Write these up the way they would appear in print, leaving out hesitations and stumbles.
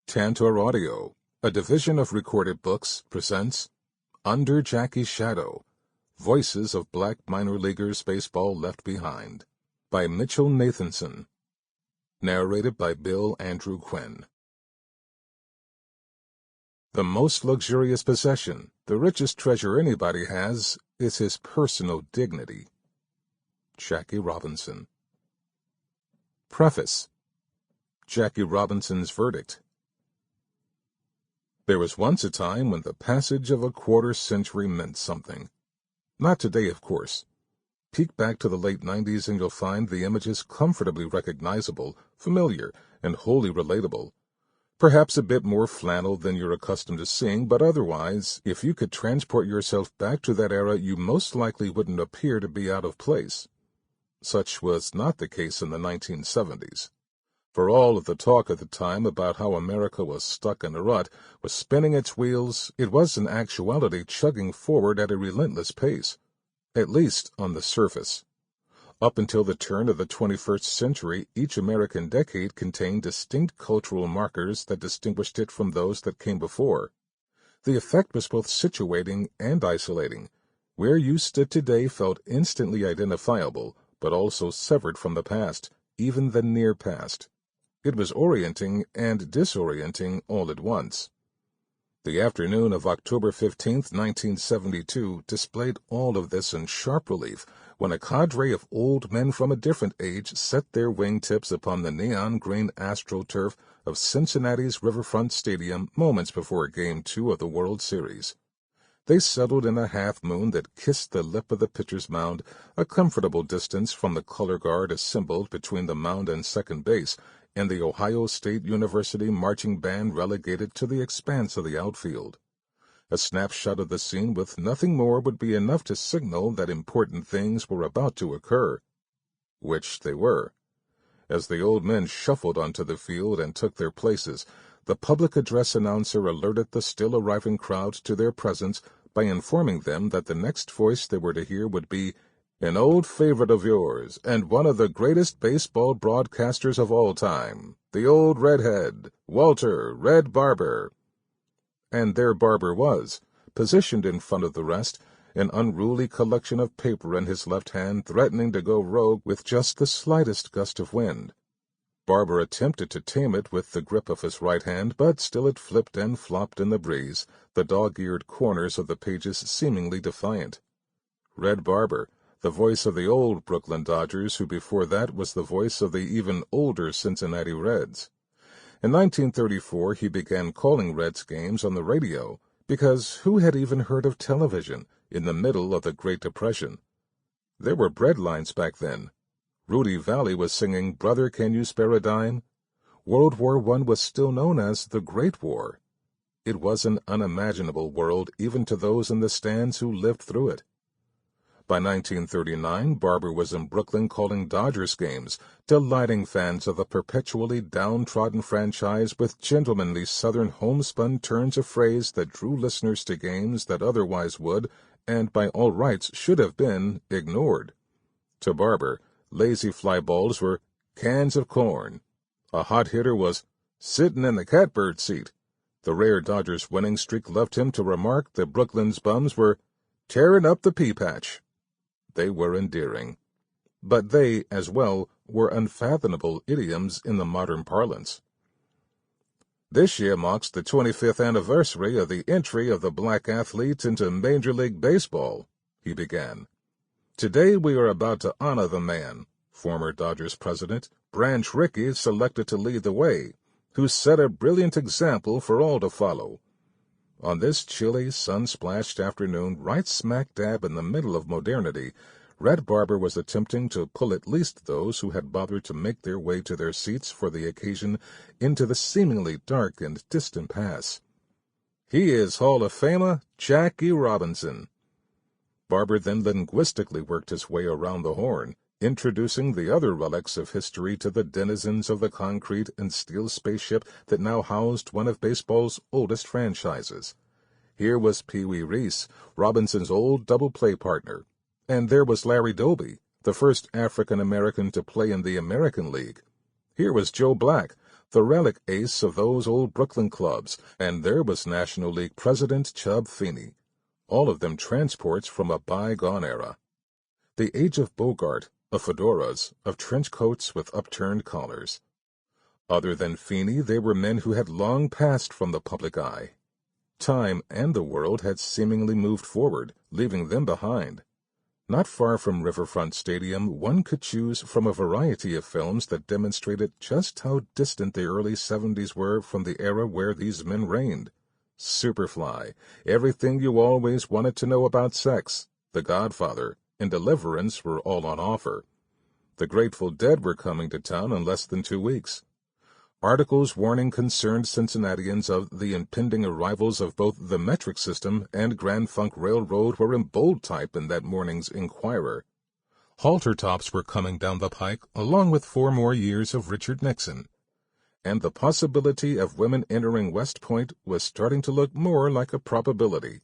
Tantor Audio, a division of Recorded Books, presents Under Jackie's Shadow, Voices of Black Minor Leaguers Baseball Left Behind, by Mitchell Nathanson. Narrated by Bill Andrew Quinn. The most luxurious possession, the richest treasure anybody has, is his personal dignity. Jackie Robinson. Preface. Jackie Robinson's Verdict. There was once a time when the passage of a quarter-century meant something. Not today, of course. Peek back to the late 90s and you'll find the images comfortably recognizable, familiar, and wholly relatable. Perhaps a bit more flannel than you're accustomed to seeing, but otherwise, if you could transport yourself back to that era, you most likely wouldn't appear to be out of place. Such was not the case in the 1970s. For all of the talk at the time about how America was stuck in a rut, was spinning its wheels, it was in actuality chugging forward at a relentless pace, at least on the surface. Up until the turn of the 21st century, each American decade contained distinct cultural markers that distinguished it from those that came before. The effect was both situating and isolating. Where you stood today felt instantly identifiable, but also severed from the past, even the near past. It was orienting and disorienting all at once. The afternoon of October 15th, 1972, displayed all of this in sharp relief when a cadre of old men from a different age set their wingtips upon the neon-green astroturf of Cincinnati's Riverfront Stadium moments before Game 2 of the World Series. They settled in a half-moon that kissed the lip of the pitcher's mound, a comfortable distance from the color guard assembled between the mound and second base, and the Ohio State University marching band relegated to the expanse of the outfield. A snapshot of the scene with nothing more would be enough to signal that important things were about to occur. Which they were. As the old men shuffled onto the field and took their places, the public address announcer alerted the still-arriving crowd to their presence by informing them that the next voice they were to hear would be an old favorite of yours, and one of the greatest baseball broadcasters of all time, the old redhead, Walter Red Barber. And there Barber was, positioned in front of the rest, an unruly collection of paper in his left hand, threatening to go rogue with just the slightest gust of wind. Barber attempted to tame it with the grip of his right hand, but still it flipped and flopped in the breeze, the dog-eared corners of the pages seemingly defiant. Red Barber, the voice of the old Brooklyn Dodgers, who before that was the voice of the even older Cincinnati Reds. In 1934 he began calling Reds games on the radio, because who had even heard of television in the middle of the Great Depression? There were bread lines back then. Rudy Valley was singing "Brother, Can You Spare a Dime?" World War I was still known as the Great War. It was an unimaginable world even to those in the stands who lived through it. By 1939, Barber was in Brooklyn calling Dodgers games, delighting fans of the perpetually downtrodden franchise with gentlemanly Southern homespun turns of phrase that drew listeners to games that otherwise would, and by all rights should have been, ignored. To Barber, lazy fly balls were cans of corn. A hot hitter was sitting in the catbird seat. The rare Dodgers winning streak left him to remark that Brooklyn's bums were tearing up the pea patch. They were endearing. But they, as well, were unfathomable idioms in the modern parlance. This year marks the 25th anniversary of the entry of the black athletes into Major League Baseball, he began. Today we are about to honor the man, former Dodgers president, Branch Rickey selected to lead the way, who set a brilliant example for all to follow. On this chilly, sun-splashed afternoon, right smack dab in the middle of modernity, Red Barber was attempting to pull at least those who had bothered to make their way to their seats for the occasion into the seemingly dark and distant past. He is Hall of Famer Jackie Robinson. Barber then linguistically worked his way around the horn, introducing the other relics of history to the denizens of the concrete and steel spaceship that now housed one of baseball's oldest franchises. Here was Pee Wee Reese, Robinson's old double-play partner, and there was Larry Doby, the first African-American to play in the American League. Here was Joe Black, the relic ace of those old Brooklyn clubs, and there was National League President Chub Feeney, all of them transports from a bygone era. The age of Bogart, of fedoras, of trench coats with upturned collars. Other than Feeney, they were men who had long passed from the public eye. Time and the world had seemingly moved forward, leaving them behind. Not far from Riverfront Stadium, one could choose from a variety of films that demonstrated just how distant the early 70s were from the era where these men reigned. Superfly, Everything You Always Wanted to Know About Sex, The Godfather, and Deliverance were all on offer. The Grateful Dead were coming to town in less than 2 weeks. Articles warning concerned Cincinnatians of the impending arrivals of both the metric system and Grand Funk Railroad were in bold type in that morning's Inquirer. Halter tops were coming down the pike, along with 4 more years of Richard Nixon. And the possibility of women entering West Point was starting to look more like a probability.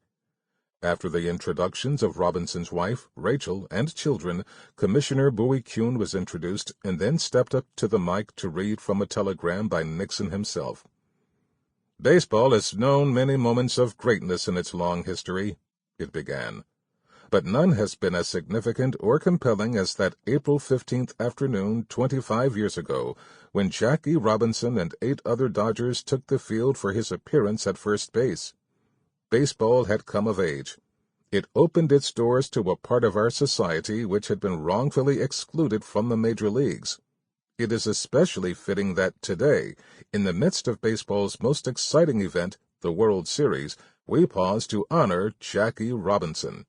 After the introductions of Robinson's wife, Rachel, and children, Commissioner Bowie Quinn was introduced and then stepped up to the mic to read from a telegram by Nixon himself. "Baseball has known many moments of greatness in its long history," it began, "but none has been as significant or compelling as that April 15th afternoon 25 years ago, when Jackie Robinson and 8 other Dodgers took the field for his appearance at first base. Baseball had come of age. It opened its doors to a part of our society which had been wrongfully excluded from the major leagues. It is especially fitting that today, in the midst of baseball's most exciting event, the World Series, we pause to honor Jackie Robinson."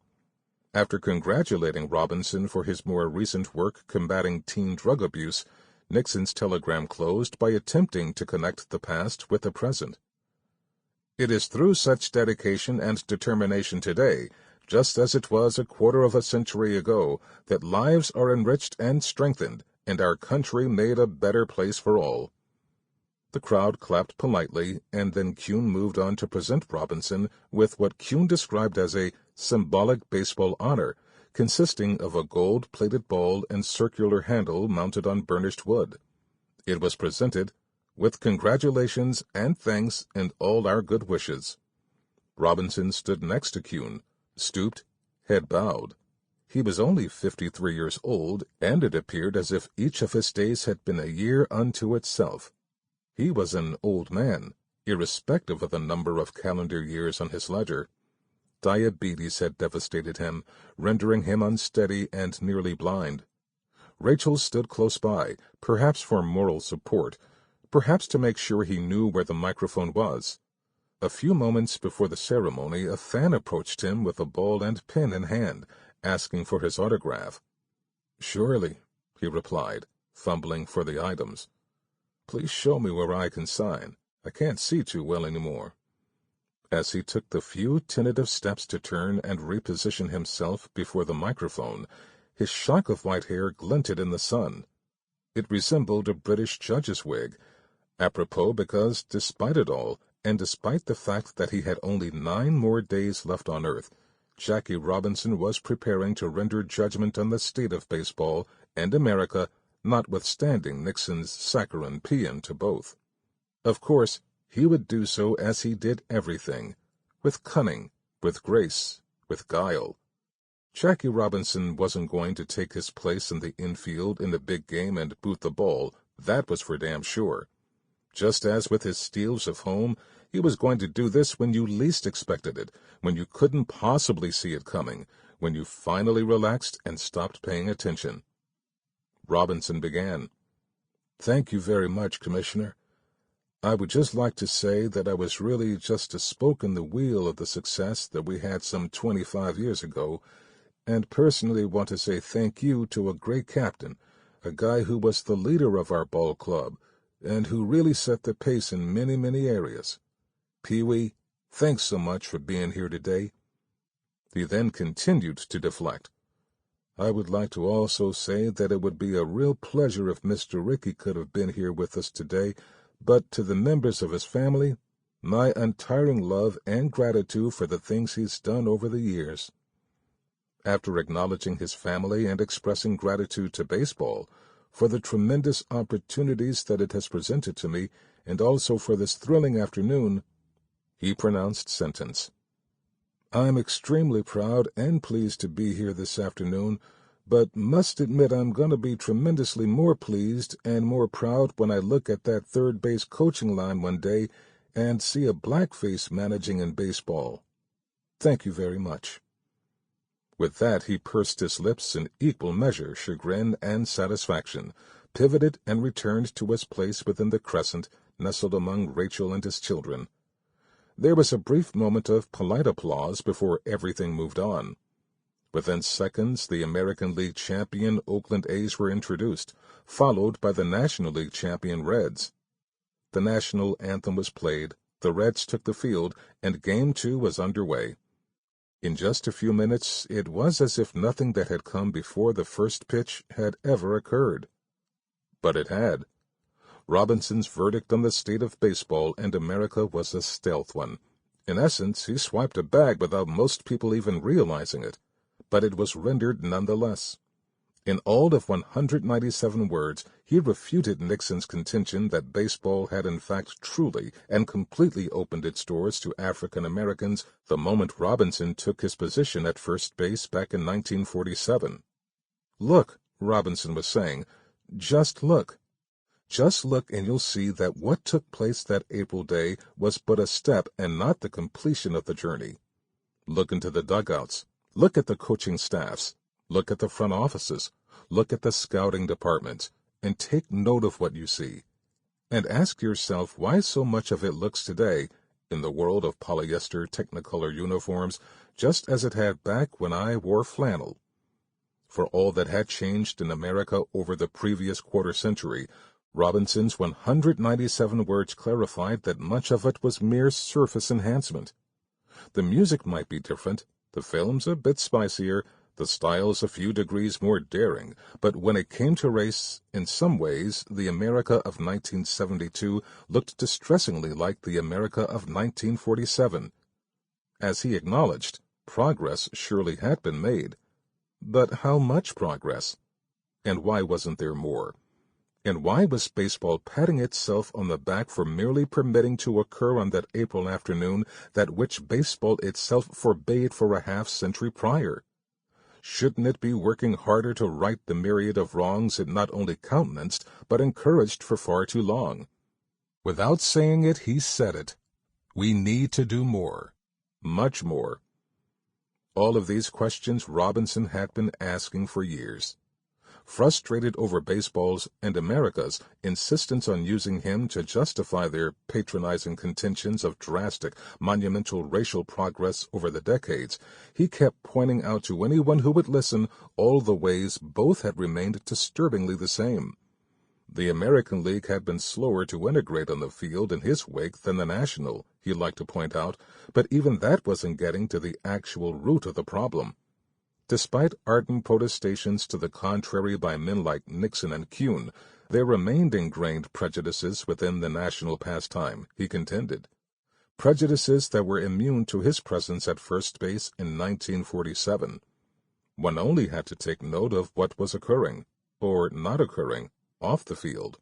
After congratulating Robinson for his more recent work combating teen drug abuse, Nixon's telegram closed by attempting to connect the past with the present. "It is through such dedication and determination today, just as it was a quarter of a century ago, that lives are enriched and strengthened, and our country made a better place for all." The crowd clapped politely, and then Quinn moved on to present Robinson with what Quinn described as a symbolic baseball honor, consisting of a gold-plated ball and circular handle mounted on burnished wood. It was presented, "with congratulations and thanks and all our good wishes." Robinson stood next to Quinn, stooped, head bowed. He was only 53 years old, and it appeared as if each of his days had been a year unto itself. He was an old man, irrespective of the number of calendar years on his ledger. Diabetes had devastated him, rendering him unsteady and nearly blind. Rachel stood close by, perhaps for moral support, perhaps to make sure he knew where the microphone was. A few moments before the ceremony, a fan approached him with a ball and pen in hand, asking for his autograph. "Surely," he replied, fumbling for the items. "Please show me where I can sign. I can't see too well anymore." As he took the few tentative steps to turn and reposition himself before the microphone, his shock of white hair glinted in the sun. It resembled a British judge's wig, apropos because, despite it all, and despite the fact that he had only 9 more days left on earth, Jackie Robinson was preparing to render judgment on the state of baseball and America, notwithstanding Nixon's saccharine paean to both. Of course, he would do so as he did everything, with cunning, with grace, with guile. Jackie Robinson wasn't going to take his place in the infield in the big game and boot the ball, that was for damn sure. Just as with his steals of home, he was going to do this when you least expected it, when you couldn't possibly see it coming, when you finally relaxed and stopped paying attention. Robinson began. "Thank you very much, Commissioner. I would just like to say that I was really just a spoke in the wheel of the success that we had some 25 years ago, and personally want to say thank you to a great captain, a guy who was the leader of our ball club, and who really set the pace in many, many areas. Pee-wee, thanks so much for being here today." He then continued to deflect. "I would like to also say that it would be a real pleasure if Mr. Rickey could have been here with us today, but to the members of his family, my untiring love and gratitude for the things he's done over the years." After acknowledging his family and expressing gratitude to baseball, for the tremendous opportunities that it has presented to me, and also for this thrilling afternoon." He pronounced sentence. "I'm extremely proud and pleased to be here this afternoon, but must admit I'm going to be tremendously more pleased and more proud when I look at that third base coaching line one day and see a blackface managing in baseball. Thank you very much." With that he pursed his lips in equal measure chagrin and satisfaction, pivoted and returned to his place within the crescent, nestled among Rachel and his children. There was a brief moment of polite applause before everything moved on. Within seconds, the American League champion Oakland A's were introduced, followed by the National League champion Reds. The national anthem was played, the Reds took the field, and Game 2 was underway. In just a few minutes, it was as if nothing that had come before the first pitch had ever occurred. But it had. Robinson's verdict on the state of baseball and America was a stealth one. In essence, he swiped a bag without most people even realizing it, but it was rendered nonetheless. In all of 197 words, he refuted Nixon's contention that baseball had in fact truly and completely opened its doors to African Americans the moment Robinson took his position at first base back in 1947. "Look," Robinson was saying, "just look. Just look and you'll see that what took place that April day was but a step and not the completion of the journey. Look into the dugouts. Look at the coaching staffs. Look at the front offices. Look at the scouting departments, and take note of what you see. And ask yourself why so much of it looks today, in the world of polyester Technicolor uniforms, just as it had back when I wore flannel." For all that had changed in America over the previous quarter-century, Robinson's 197 words clarified that much of it was mere surface enhancement. The music might be different, the films a bit spicier, the styles a few degrees more daring, but when it came to race, in some ways, the America of 1972 looked distressingly like the America of 1947. As he acknowledged, progress surely had been made. But how much progress? And why wasn't there more? And why was baseball patting itself on the back for merely permitting to occur on that April afternoon that which baseball itself forbade for a half-century prior? Shouldn't it be working harder to right the myriad of wrongs it not only countenanced, but encouraged for far too long? Without saying it, he said it. We need to do more. Much more. All of these questions Robinson had been asking for years. Frustrated over baseball's and America's insistence on using him to justify their patronizing contentions of drastic, monumental racial progress over the decades, he kept pointing out to anyone who would listen all the ways both had remained disturbingly the same. The American League had been slower to integrate on the field in his wake than the National, he liked to point out, but even that wasn't getting to the actual root of the problem. Despite ardent protestations to the contrary by men like Nixon and Quinn, there remained ingrained prejudices within the national pastime, he contended. Prejudices that were immune to his presence at first base in 1947. One only had to take note of what was occurring, or not occurring, off the field.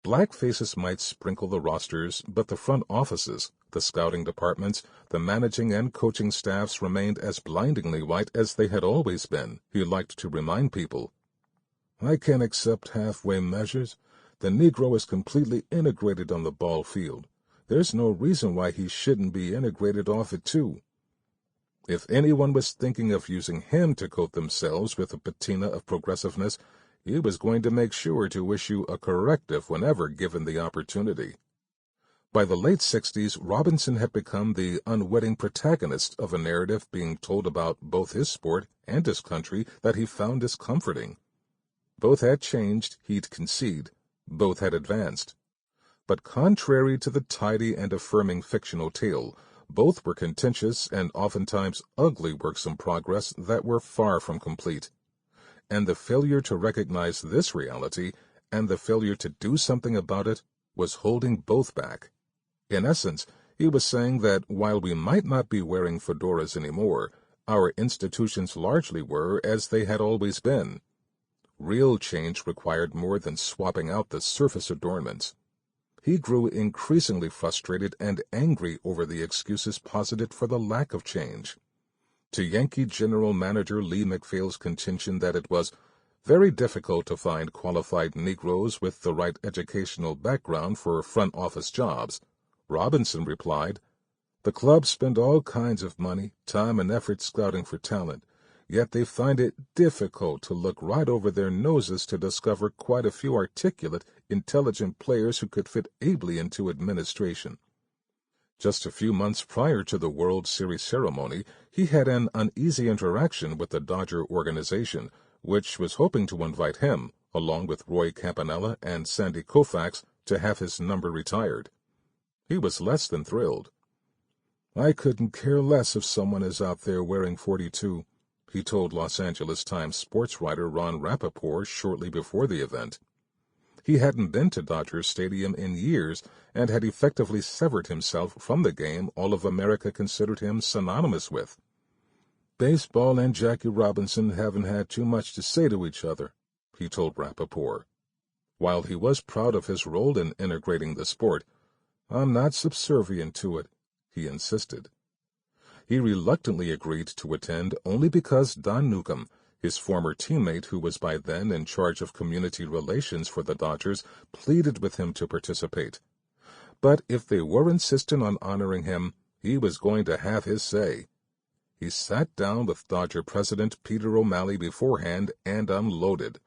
Black faces might sprinkle the rosters, but the front offices, the scouting departments, the managing and coaching staffs remained as blindingly white as they had always been, he liked to remind people. I can't accept halfway measures. The Negro is completely integrated on the ball field. There's no reason why he shouldn't be integrated off it too. If anyone was thinking of using him to coat themselves with a patina of progressiveness, he was going to make sure to issue a corrective whenever given the opportunity. By the late 60s, Robinson had become the unwitting protagonist of a narrative being told about both his sport and his country that he found discomforting. Both had changed, he'd concede. Both had advanced. But contrary to the tidy and affirming fictional tale, both were contentious and oftentimes ugly works in progress that were far from complete. And the failure to recognize this reality, and the failure to do something about it, was holding both back. In essence, he was saying that while we might not be wearing fedoras anymore, our institutions largely were as they had always been. Real change required more than swapping out the surface adornments. He grew increasingly frustrated and angry over the excuses posited for the lack of change. To Yankee General Manager Lee McPhail's contention that it was very difficult to find qualified Negroes with the right educational background for front office jobs, Robinson replied, "The clubs spend all kinds of money, time, and effort scouting for talent, yet they find it difficult to look right over their noses to discover quite a few articulate, intelligent players who could fit ably into administration." Just a few months prior to the World Series ceremony, he had an uneasy interaction with the Dodger organization, which was hoping to invite him, along with Roy Campanella and Sandy Koufax, to have his number retired. He was less than thrilled. "I couldn't care less if someone is out there wearing 42, he told Los Angeles Times sports writer Ron Rappaport shortly before the event. He hadn't been to Dodger Stadium in years and had effectively severed himself from the game all of America considered him synonymous with. "Baseball and Jackie Robinson haven't had too much to say to each other," he told Rappaport. While he was proud of his role in integrating the sport, "I'm not subservient to it," he insisted. He reluctantly agreed to attend only because Don Newcombe, his former teammate who was by then in charge of community relations for the Dodgers, pleaded with him to participate. But if they were insistent on honoring him, he was going to have his say. He sat down with Dodger president Peter O'Malley beforehand and unloaded.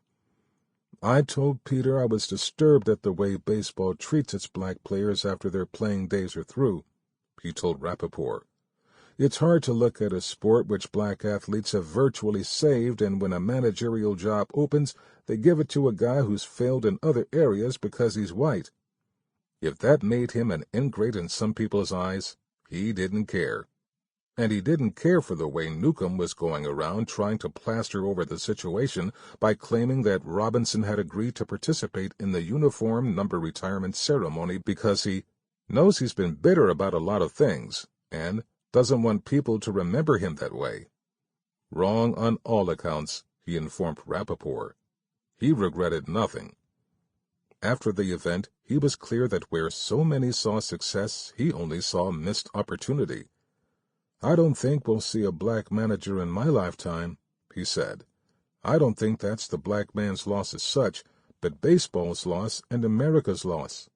"I told Peter I was disturbed at the way baseball treats its black players after their playing days are through," he told Rappaport. "It's hard to look at a sport which black athletes have virtually saved, and when a managerial job opens, they give it to a guy who's failed in other areas because he's white." If that made him an ingrate in some people's eyes, he didn't care. And he didn't care for the way Newcombe was going around trying to plaster over the situation by claiming that Robinson had agreed to participate in the uniform number retirement ceremony because he knows he's been bitter about a lot of things and doesn't want people to remember him that way. Wrong on all accounts, he informed Rappaport. He regretted nothing. After the event, he was clear that where so many saw success, he only saw missed opportunity. "I don't think we'll see a black manager in my lifetime," he said. "I don't think that's the black man's loss as such, but baseball's loss and America's loss."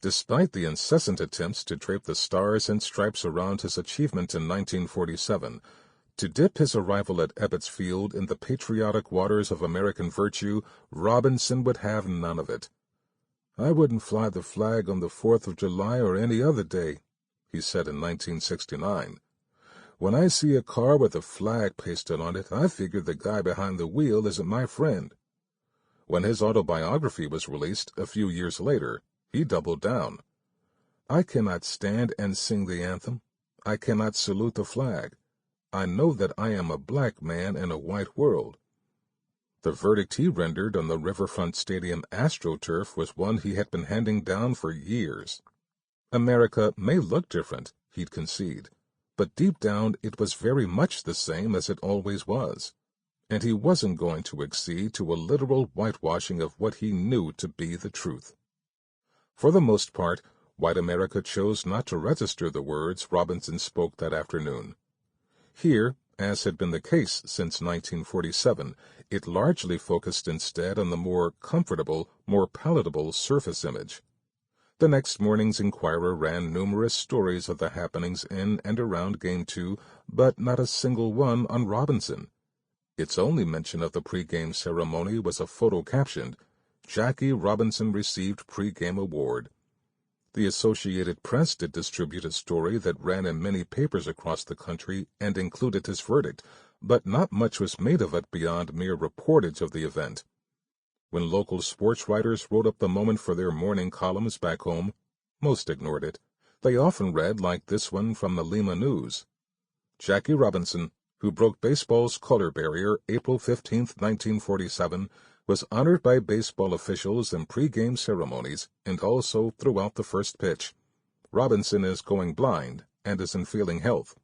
Despite the incessant attempts to drape the stars and stripes around his achievement in 1947, to dip his arrival at Ebbets Field in the patriotic waters of American virtue, Robinson would have none of it. "I wouldn't fly the flag on the 4th of July or any other day," he said in 1969. "When I see a car with a flag pasted on it, I figure the guy behind the wheel isn't my friend." When his autobiography was released a few years later, he doubled down. "I cannot stand and sing the anthem. I cannot salute the flag. I know that I am a black man in a white world." The verdict he rendered on the Riverfront Stadium AstroTurf was one he had been handing down for years. America may look different, he'd concede, but deep down it was very much the same as it always was, and he wasn't going to accede to a literal whitewashing of what he knew to be the truth. For the most part, white America chose not to register the words Robinson spoke that afternoon. Here, as had been the case since 1947, it largely focused instead on the more comfortable, more palatable surface image. The next morning's Inquirer ran numerous stories of the happenings in and around Game 2, but not a single one on Robinson. Its only mention of the pre-game ceremony was a photo captioned, "Jackie Robinson received pre-game award." The Associated Press did distribute a story that ran in many papers across the country and included his verdict, but not much was made of it beyond mere reportage of the event. When local sports writers wrote up the moment for their morning columns back home, most ignored it. They often read like this one from the Lima News. "Jackie Robinson, who broke baseball's color barrier April 15, 1947, was honored by baseball officials in pre-game ceremonies and also throughout the first pitch. Robinson is going blind and is in failing health."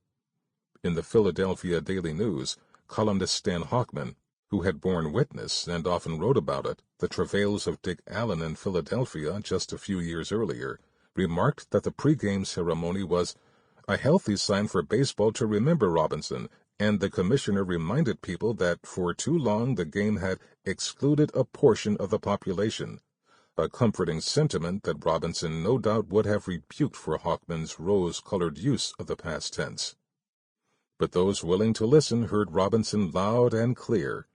In the Philadelphia Daily News, columnist Stan Hochman, who had borne witness and often wrote about it, the travails of Dick Allen in Philadelphia just a few years earlier, remarked that the pregame ceremony was a healthy sign for baseball to remember Robinson, and the commissioner reminded people that for too long the game had excluded a portion of the population, a comforting sentiment that Robinson no doubt would have rebuked for Hawkman's rose-colored use of the past tense. But those willing to listen heard Robinson loud and clear.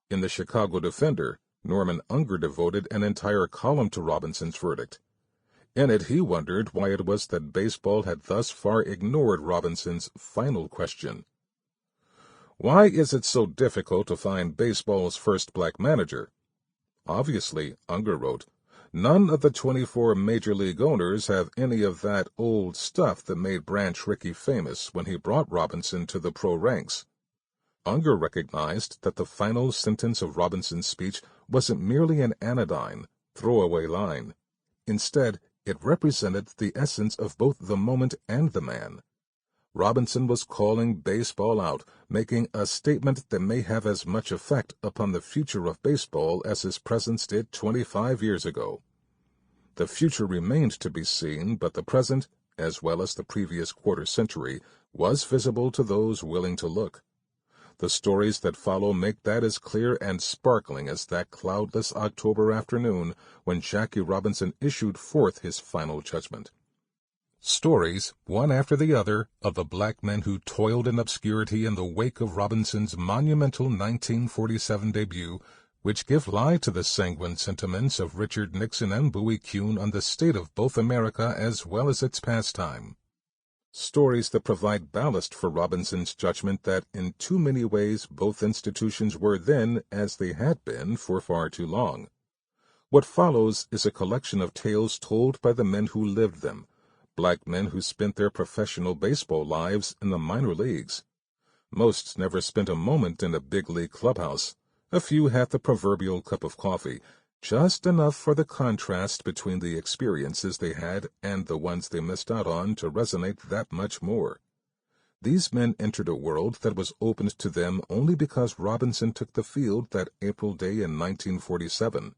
In the Chicago Defender, Norman Unger devoted an entire column to Robinson's verdict. In it he wondered why it was that baseball had thus far ignored Robinson's final question. Why is it so difficult to find baseball's first black manager? Obviously, Unger wrote, none of the 24 major league owners have any of that old stuff that made Branch Rickey famous when he brought Robinson to the pro ranks. Unger recognized that the final sentence of Robinson's speech wasn't merely an anodyne, throwaway line. Instead, it represented the essence of both the moment and the man. Robinson was calling baseball out, making a statement that may have as much effect upon the future of baseball as his presence did 25 years ago. The future remained to be seen, but the present, as well as the previous quarter-century, was visible to those willing to look. The stories that follow make that as clear and sparkling as that cloudless October afternoon when Jackie Robinson issued forth his final judgment. Stories, one after the other, of the black men who toiled in obscurity in the wake of Robinson's monumental 1947 debut, which give lie to the sanguine sentiments of Richard Nixon and Bowie Kuhn on the state of both America as well as its pastime. Stories that provide ballast for Robinson's judgment that in too many ways both institutions were then as they had been for far too long. What follows is a collection of tales told by the men who lived them, black men who spent their professional baseball lives in the minor leagues. Most never spent a moment in a big league clubhouse. A few had the proverbial cup of coffee, just enough for the contrast between the experiences they had and the ones they missed out on to resonate that much more. These men entered a world that was opened to them only because Robinson took the field that April day in 1947.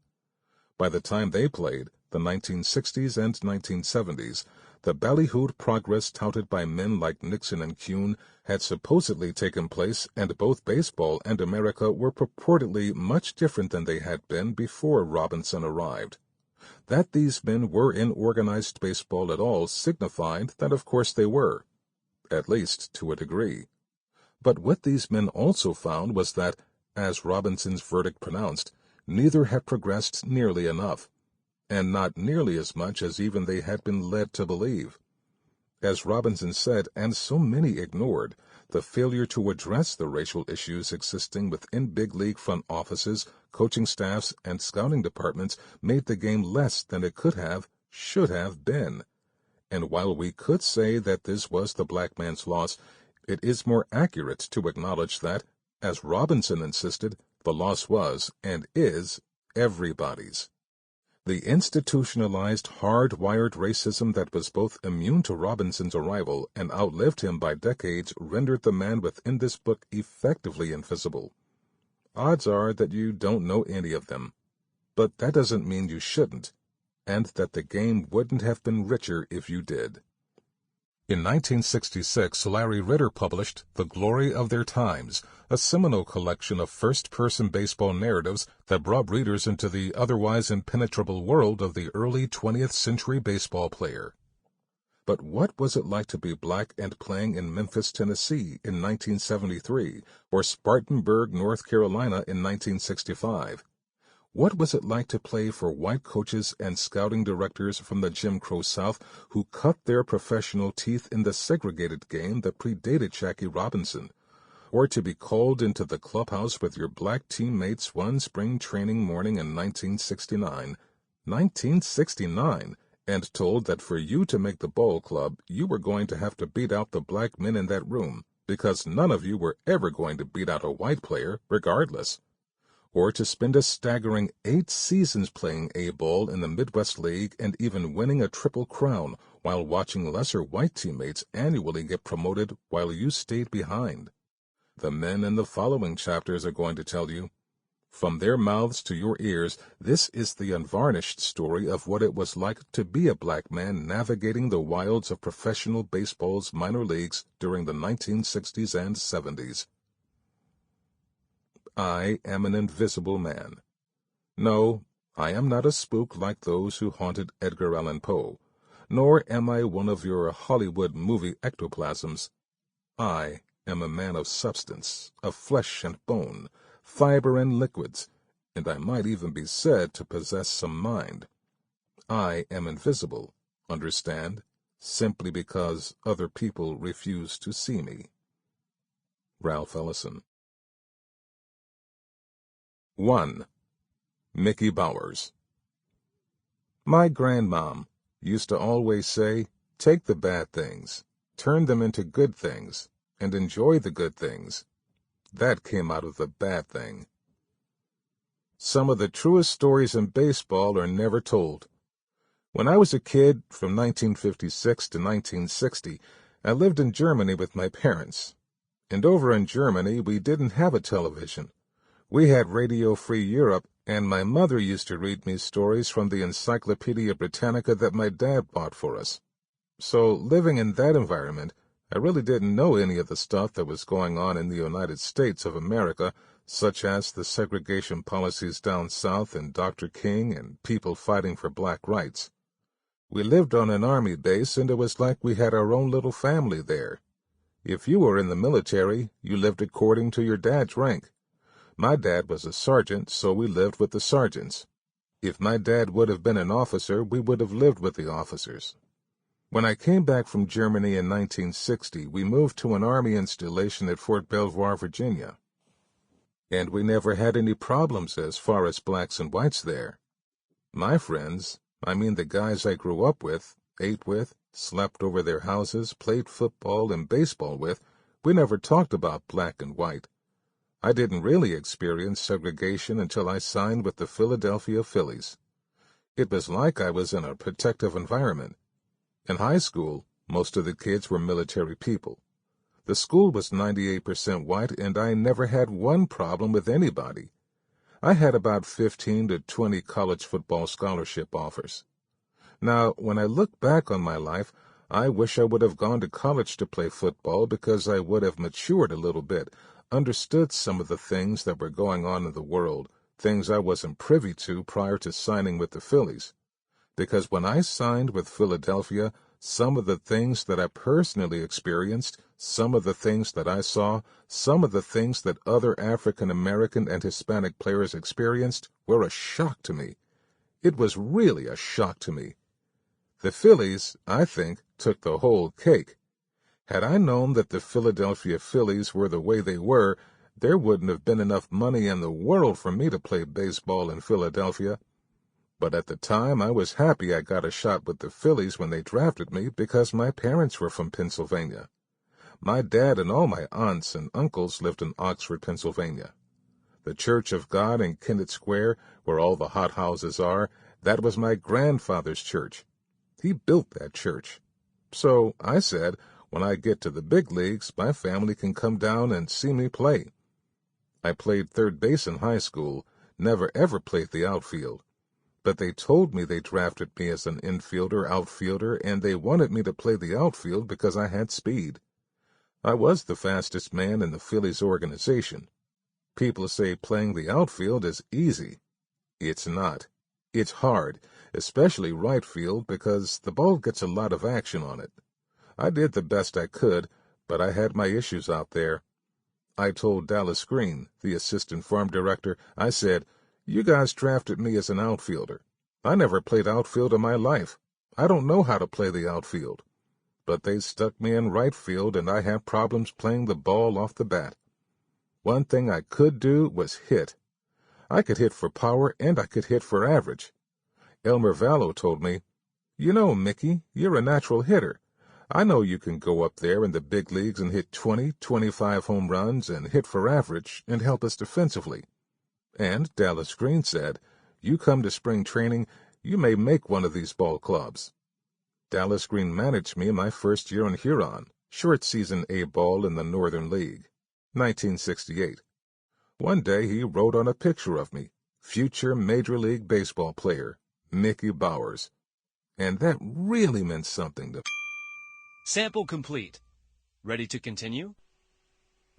By the time they played, the 1960s and 1970s, the ballyhooed progress touted by men like Nixon and Kuhn had supposedly taken place, and both baseball and America were purportedly much different than they had been before Robinson arrived. That these men were in organized baseball at all signified that of course they were, at least to a degree. But what these men also found was that, as Robinson's verdict pronounced, neither had progressed nearly enough, and not nearly as much as even they had been led to believe. As Robinson said, and so many ignored, the failure to address the racial issues existing within big league front offices, coaching staffs, and scouting departments made the game less than it could have, should have been. And while we could say that this was the black man's loss, it is more accurate to acknowledge that, as Robinson insisted, the loss was, and is, everybody's. The institutionalized, hard-wired racism that was both immune to Robinson's arrival and outlived him by decades rendered the man within this book effectively invisible. Odds are that you don't know any of them, but that doesn't mean you shouldn't, and that the game wouldn't have been richer if you did. In 1966, Larry Ritter published The Glory of Their Times, a seminal collection of first-person baseball narratives that brought readers into the otherwise impenetrable world of the early 20th century baseball player. But what was it like to be black and playing in Memphis, Tennessee in 1973, or Spartanburg, North Carolina in 1965? What was it like to play for white coaches and scouting directors from the Jim Crow South who cut their professional teeth in the segregated game that predated Jackie Robinson? Or to be called into the clubhouse with your black teammates one spring training morning in 1969, and told that for you to make the ball club, you were going to have to beat out the black men in that room, because none of you were ever going to beat out a white player, regardless. Or to spend a staggering 8 seasons playing A-ball in the Midwest League and even winning a Triple Crown while watching lesser white teammates annually get promoted while you stayed behind. The men in the following chapters are going to tell you, From their mouths to your ears, this is the unvarnished story of what it was like to be a black man navigating the wilds of professional baseball's minor leagues during the 1960s and 70s. I am an invisible man. No, I am not a spook like those who haunted Edgar Allan Poe, nor am I one of your Hollywood movie ectoplasms. I am a man of substance, of flesh and bone, fiber and liquids, and I might even be said to possess some mind. I am invisible, understand, simply because other people refuse to see me. Ralph Ellison. 1. Mickey Bowers. My grandmom used to always say, take the bad things, turn them into good things, and enjoy the good things. That came out of the bad thing. Some of the truest stories in baseball are never told. When I was a kid, from 1956 to 1960, I lived in Germany with my parents. And over in Germany, we didn't have a television. We had Radio Free Europe, and my mother used to read me stories from the Encyclopedia Britannica that my dad bought for us. So, living in that environment, I really didn't know any of the stuff that was going on in the United States of America, such as the segregation policies down south and Dr. King and people fighting for black rights. We lived on an army base, and it was like we had our own little family there. If you were in the military, you lived according to your dad's rank. My dad was a sergeant, so we lived with the sergeants. If my dad would have been an officer, we would have lived with the officers. When I came back from Germany in 1960, we moved to an Army installation at Fort Belvoir, Virginia. And we never had any problems as far as blacks and whites there. My friends, I mean the guys I grew up with, ate with, slept over their houses, played football and baseball with, we never talked about black and white. I didn't really experience segregation until I signed with the Philadelphia Phillies. It was like I was in a protective environment. In high school, most of the kids were military people. The school was 98% white, and I never had one problem with anybody. I had about 15 to 20 college football scholarship offers. Now, when I look back on my life, I wish I would have gone to college to play football because I would have matured a little bit, understood some of the things that were going on in the world, things I wasn't privy to prior to signing with the Phillies. Because when I signed with Philadelphia, some of the things that I personally experienced, some of the things that I saw, some of the things that other African American and Hispanic players experienced were a shock to me. It was really a shock to me. The Phillies, I think, took the whole cake. Had I known that the Philadelphia Phillies were the way they were, there wouldn't have been enough money in the world for me to play baseball in Philadelphia. But at the time, I was happy I got a shot with the Phillies when they drafted me because my parents were from Pennsylvania. My dad and all my aunts and uncles lived in Oxford, Pennsylvania. The Church of God in Kennett Square, where all the hothouses are, that was my grandfather's church. He built that church. So I said, when I get to the big leagues, my family can come down and see me play. I played third base in high school, never ever played the outfield. But they told me they drafted me as an infielder, outfielder, and they wanted me to play the outfield because I had speed. I was the fastest man in the Phillies organization. People say playing the outfield is easy. It's not. It's hard, especially right field, because the ball gets a lot of action on it. I did the best I could, but I had my issues out there. I told Dallas Green, the assistant farm director, I said, "You guys drafted me as an outfielder. I never played outfield in my life. I don't know how to play the outfield." But they stuck me in right field, and I had problems playing the ball off the bat. One thing I could do was hit. I could hit for power, and I could hit for average. Elmer Vallow told me, "You know, Mickey, you're a natural hitter. I know you can go up there in the big leagues and hit 20, 25 home runs and hit for average and help us defensively." And Dallas Green said, "You come to spring training, you may make one of these ball clubs." Dallas Green managed me my first year in Huron, short season A ball in the Northern League, 1968. One day he wrote on a picture of me, future Major League Baseball player, Mickey Bowers. And that really meant something to... Sample complete. Ready to continue?